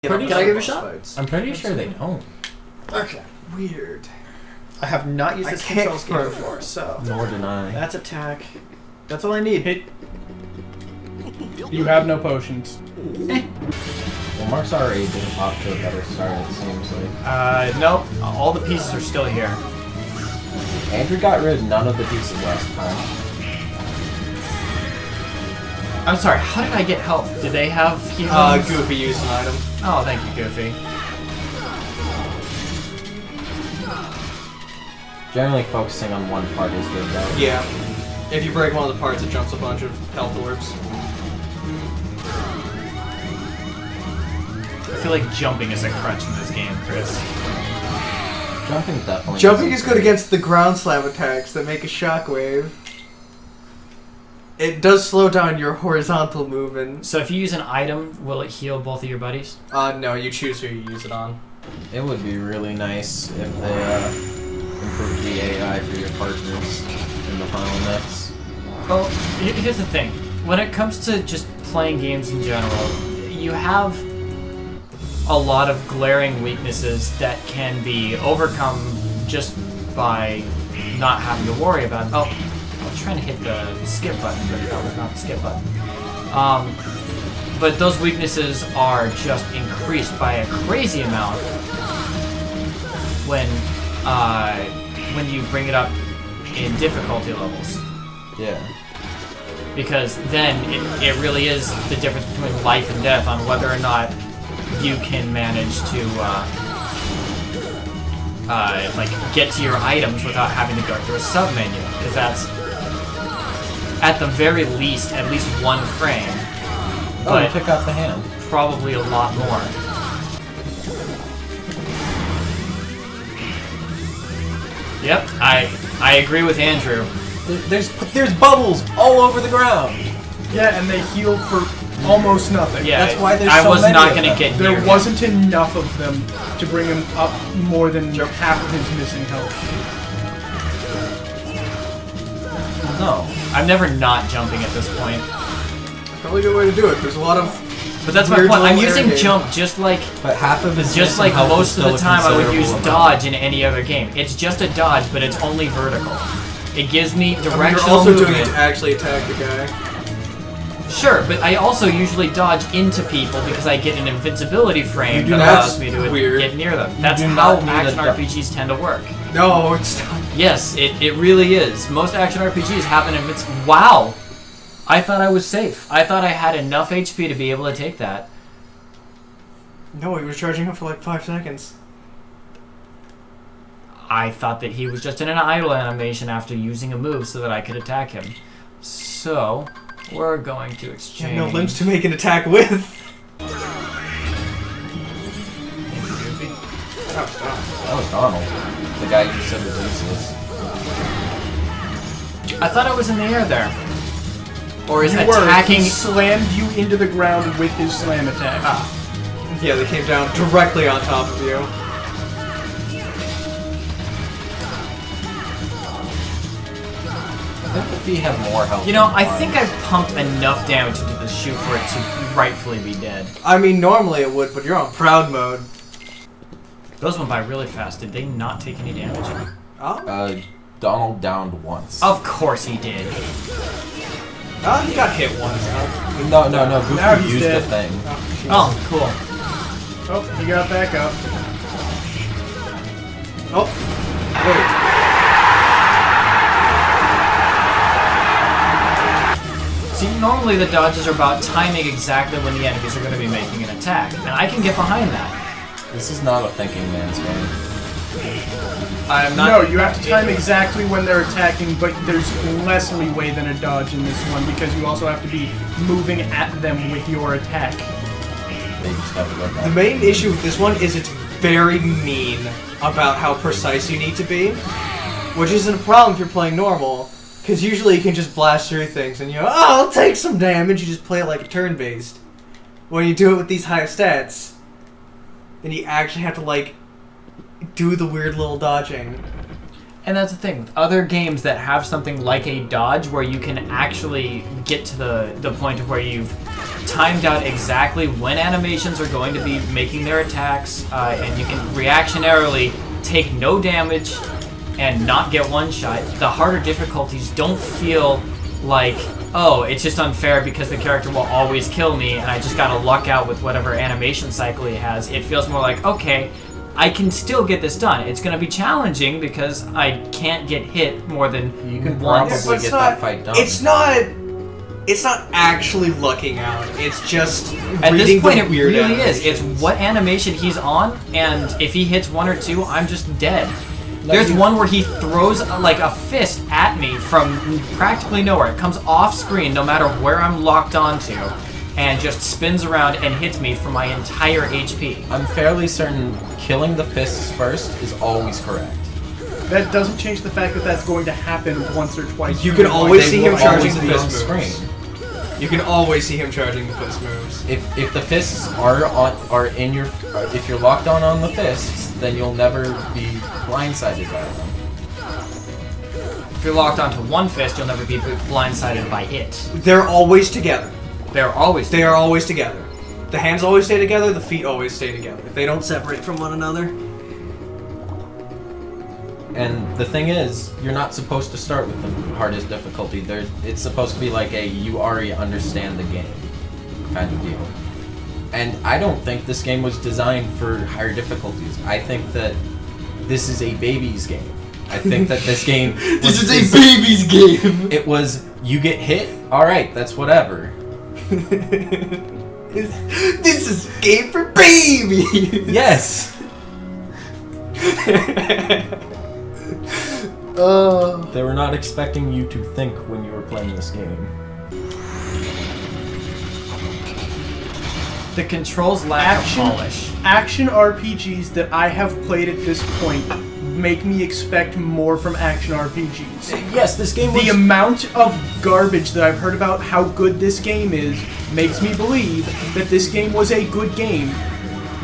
Can I give it a shot? Fights. I'm pretty sure they don't. Okay. Weird. I have not used this control scheme before, so. Nor did I. That's attack. That's all I need. Hit. You have no potions. Well, Mark's already been off to a better start, it seems like. Nope. All the pieces are still here. Andrew got rid of none of the pieces last time. I'm sorry, how did I get health? Did they have healing? Goofy used an item. Oh, thank you, Goofy. Generally focusing on one part is good though. Yeah. If you break one of the parts, it jumps a bunch of health orbs. I feel like jumping is a crutch in this game, Chris. Jumping definitely. Jumping is good against the ground slam attacks that make a shockwave. It does slow down your horizontal movement. So if you use an item, will it heal both of your buddies? No, you choose who you use it on. It would be really nice if they improved the AI for your partners in the final mix. Well, here's the thing. When it comes to just playing games in general, you have a lot of glaring weaknesses that can be overcome just by not having to worry about it. Oh, I was trying to hit the skip button, but that was not the skip button. But those weaknesses are just increased by a crazy amount when you bring it up in difficulty levels. Yeah. Because then it really is the difference between life and death on whether or not you can manage to like get to your items without having to go through a sub-menu. Because that's at the very least at least one frame. Oh, but you took out the hand. probably a lot more. Yep, I agree with Andrew. There's bubbles all over the ground. Yeah, and they heal for almost nothing. Yeah, That's why there's I so was many not of going to them. get near There him. wasn't enough of them to bring him up more than half of his missing health. No. I'm never not jumping at this point. Probably a good way to do it. There's a lot of. But that's my weird point. I'm little using air game. jump just like But half of his just missing like health is most of still the a time I would use considerable amount. dodge in any other game. It's just a dodge, but it's only vertical. It gives me You're directional also doing it movement. to actually attack the guy. Sure, but I also usually dodge into people because I get an invincibility frame do that not- allows me to weird. get near them. That's do how not need action a RPGs tend to work. No, it's not. Yes, it really is. Most action RPGs have an invincible. Wow! I thought I was safe. I thought I had enough HP to be able to take that. No, he was charging up for like 5 seconds. I thought that he was just in an idle animation after using a move so that I could attack him. So, we're going to You exchange. have no limbs to make an attack with. That was Donald. The guy you said was useless. I thought I was in the air there. Or is You attacking... were. He slammed you into the ground with his slam attack. Yeah, they came down directly on top of you. I think if he had more health. You know, than I mine- think I've pumped enough damage into the shoot for it to rightfully be dead. I mean, normally it would, but you're on proud mode. Those went by really fast. Did they not take any damage? Oh, Donald downed once. Of course he did. he got hit once. No, Now Goofy he's used dead. the thing. Oh, cool. Oh, he got back up. Oh, wait. See, normally the dodges are about timing exactly when the enemies are going to be making an attack, and I can get behind that. This is not a thinking man's game. I'm not... No, you have to time exactly when they're attacking, but there's less leeway than a dodge in this one because you also have to be moving at them with your attack. They just have to go back. The main issue with this one is it's very mean about how precise you need to be, which isn't a problem if you're playing normal, because usually you can just blast through things and you know, oh, I'll take some damage, you just play it like a turn-based. When you do it with these high stats, then you actually have to, like, do the weird little dodging. And that's the thing with other games that have something like a dodge where you can actually get to the point of where you've timed out exactly when animations are going to be making their attacks, and you can reactionarily take no damage and not get one shot. The harder difficulties don't feel like, oh, it's just unfair because the character will always kill me and I just gotta luck out with whatever animation cycle he has. It feels more like, okay, I can still get this done. It's going to be challenging because I can't get hit more than You can once. probably get that fight done. It's not actually lucking out. It's just At reading this point, the it weird really is. It's animations. what animation he's on, and if he hits one or two, I'm just dead. Like There's you- one where he throws like a fist at me from practically nowhere. It comes off screen no matter where I'm locked onto, and just spins around and hits me for my entire HP. I'm fairly certain killing the fists first is always correct. That doesn't change the fact that that's going to happen once or twice. You can always They see will him charging always the be on fist moves. screen. You can always see him charging the fist moves. If the fists are in your, if you're locked on the fists, then you'll never be blindsided by them. If you're locked onto one fist, you'll never be blindsided by it. They're always together. They are always together. The hands always stay together, the feet always stay together. They don't separate from one another. And the thing is, you're not supposed to start with the hardest difficulty. It's supposed to be like a you already understand the game kind of deal. And I don't think this game was designed for higher difficulties. I think that this is a baby's game. I think that this game baby's game. It was you get hit, alright, that's whatever. This is a game for babies. Yes! They were not expecting you to think when you were playing this game. The controls lack of polish. Action RPGs that I have played at this point make me expect more from action RPGs. Yes, this game was... The amount of garbage that I've heard about how good this game is makes me believe that this game was a good game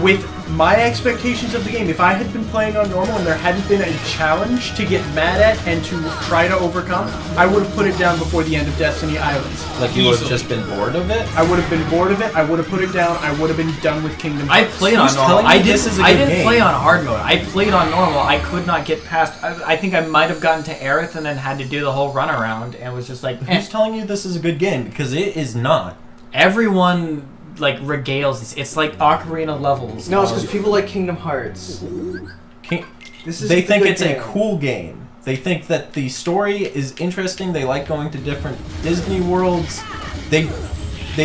with my expectations of the game. If I had been playing on normal and there hadn't been a challenge to get mad at and to try to overcome, I would have put it down before the end of Destiny Islands. Like, you would have Easily. just been bored of it? I would have been bored of it, I would have put it down, I would have been done with Kingdom I Hearts. played on Who's normal. telling you this is a I good didn't game? play on hard mode. I played on normal. I could not get past. I think I might have gotten to Aerith and then had to do the whole runaround and was just like, Who's telling you this is a good game? Because it is not. everyone like regales this. It's like Ocarina levels. No, it's of- because people like Kingdom Hearts. This is They a think good it's game. a cool game. They think that the story is interesting. They like going to different Disney worlds. They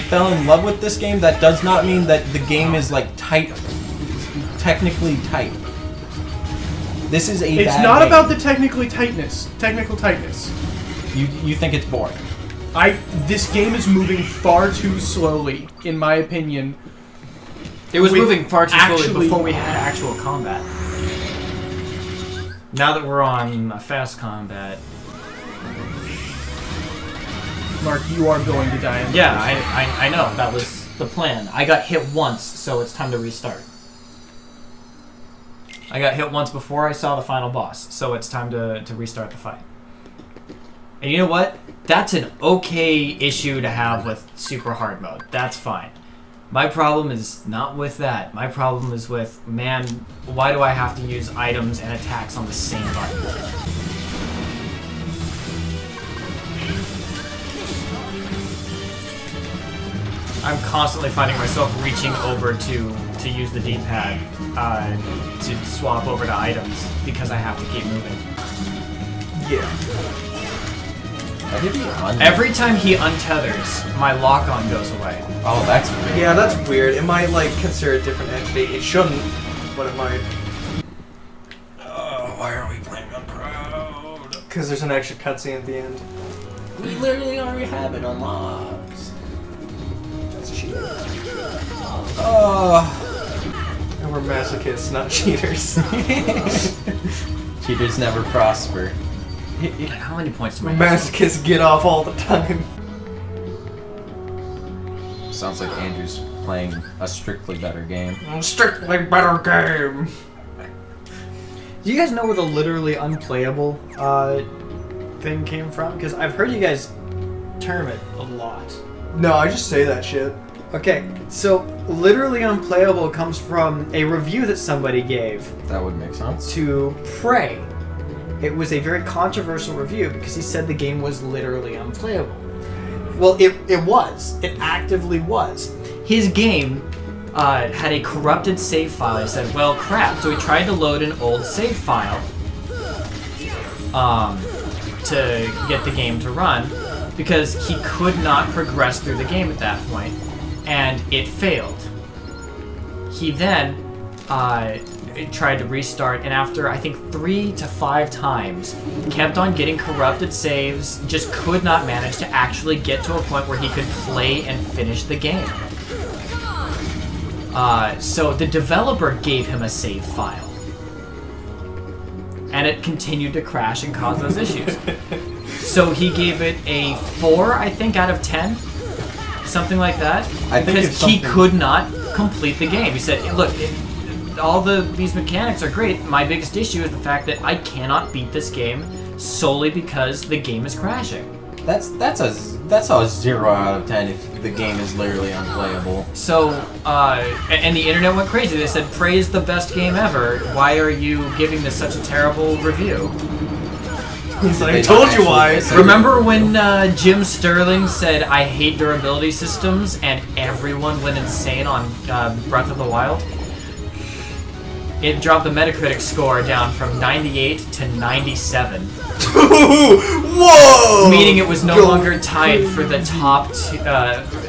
fell in love with this game. That does not mean that the game is like tight, technically tight. This is a It's bad not game. about the technical tightness. You think it's boring. This game is moving far too slowly, in my opinion. It was with moving far too slowly actually- before we had actual combat. Now that we're on fast combat, Mark, you are going to die. yeah, I know that was the plan. I got hit once, so it's time to restart. I got hit once before I saw the final boss, so it's time to restart the fight. And you know what? That's an okay issue to have with super hard mode. That's fine. My problem is not with that. My problem is with, man, why do I have to use items and attacks on the same button? I'm constantly finding myself reaching over to use the D-pad to swap over to items because I have to keep moving. Yeah. I did the on- Every time he untethers, my lock-on goes away. Oh, that's weird. Yeah, that's weird. It might, like, consider a different entity. It shouldn't, but it might. Oh, why are we playing on Proud? Because there's an extra cutscene at the end. We literally already have it unlocked. That's cheating. Oh. And we're masochists, not cheaters. Cheaters never prosper. How many points do I have? Masochists get off all the time. Sounds like Andrew's playing a strictly better game. Strictly better game. Do you guys know where the literally unplayable thing came from? Because I've heard you guys term it a lot. No, I just say that shit. Okay, so literally unplayable comes from a review that somebody gave That would make sense. to Prey. It was a very controversial review because he said the game was literally unplayable. Well, it was. It actively was. His game had a corrupted save file. He said, well, crap. So he tried to load an old save file to get the game to run because he could not progress through the game at that point, and it failed. He then tried to restart, and after I think 3 to 5 times, kept on getting corrupted saves, just could not manage to actually get to a point where he could play and finish the game. So the developer gave him a save file, and it continued to crash and cause those issues. So he gave it a 4, I think, out of 10, something like that, because he could not complete the game. He said, "Look, all these mechanics are great. My biggest issue is the fact that I cannot beat this game solely because the game is crashing." That's a 0 out of 10 if the game is literally unplayable. So, and the internet went crazy. They said, "Praise the best game ever. Why are you giving this such a terrible review?" He's like, I told you why. Remember when Jim Sterling said, "I hate durability systems," and everyone went insane on Breath of the Wild? It dropped the Metacritic score down from 98 to 97. Whoa! Meaning it was no longer tied for the top.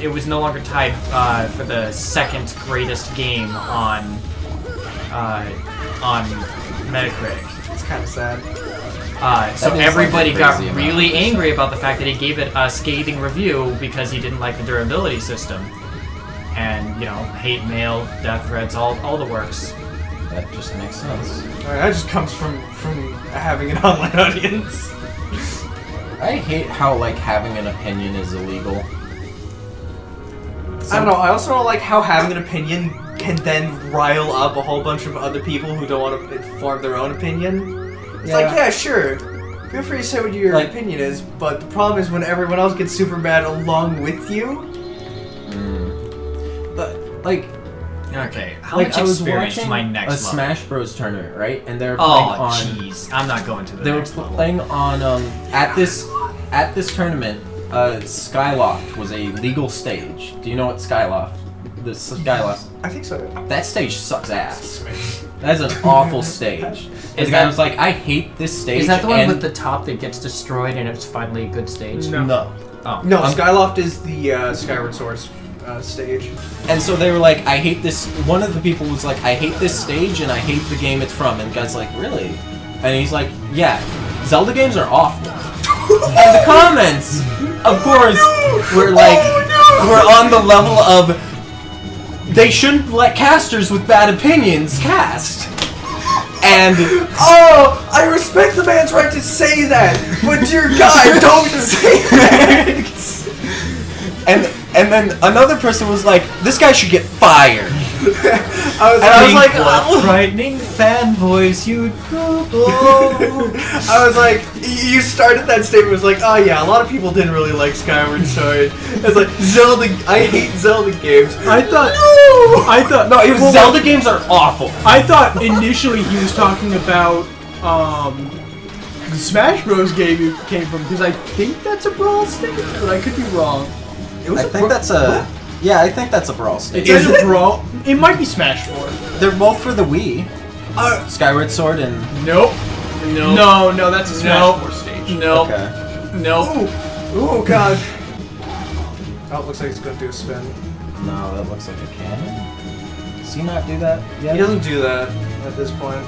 It was no longer tied for the second greatest game on Metacritic. It's kind of sad. So everybody got crazy really angry about the fact that he gave it a scathing review because he didn't like the durability system, and hate mail, death threats, all the works. That just makes sense. That just comes from having an online audience. I hate how having an opinion is illegal. I don't know. I also don't like how having an opinion can then rile up a whole bunch of other people who don't want to form their own opinion. It's yeah, sure. Feel free to say what your opinion is, but the problem is when everyone else gets super mad along with you. But okay, how much experience to my next a level? Smash Bros tournament, right? And they're playing on. Oh, jeez, I'm not going to the They were next level. playing on at this tournament. Skyloft was a legal stage. Do you know what Skyloft? The Skyloft. I think so. That stage sucks ass. That's an awful stage. And the guy was like, I hate this stage. Is that the one with the top that gets destroyed and it's finally a good stage? No. Oh. No, Skyloft is the Skyward Sword stage. And so they were like, I hate this. One of the people was like, I hate this stage and I hate the game it's from. And the guy's like, really? And he's like, yeah, Zelda games are awful. And the comments, of course, were like, we're on the level of, they shouldn't let casters with bad opinions cast. And I respect the man's right to say that, but dear God, don't say that. And then another person was like, this guy should get fired. I was like, frightening fanboys, you I was like, you started that statement was like, oh yeah, a lot of people didn't really like Skyward Sword. It's like Zelda. I hate Zelda games. It was Zelda games are awful. I thought initially he was talking about the Smash Bros game you came from, because I think that's a brawl stage, but I could be wrong. I think that's a brawl stage. It's a brawl. It might be Smash 4. They're both for the Wii. Skyward Sword and Nope. No, that's a Smash 4 stage. Nope. Okay. Nope. Oh God. Oh, it looks like he's gonna do a spin. No, that looks like a cannon. Does he not do that yet? He doesn't do that at this point.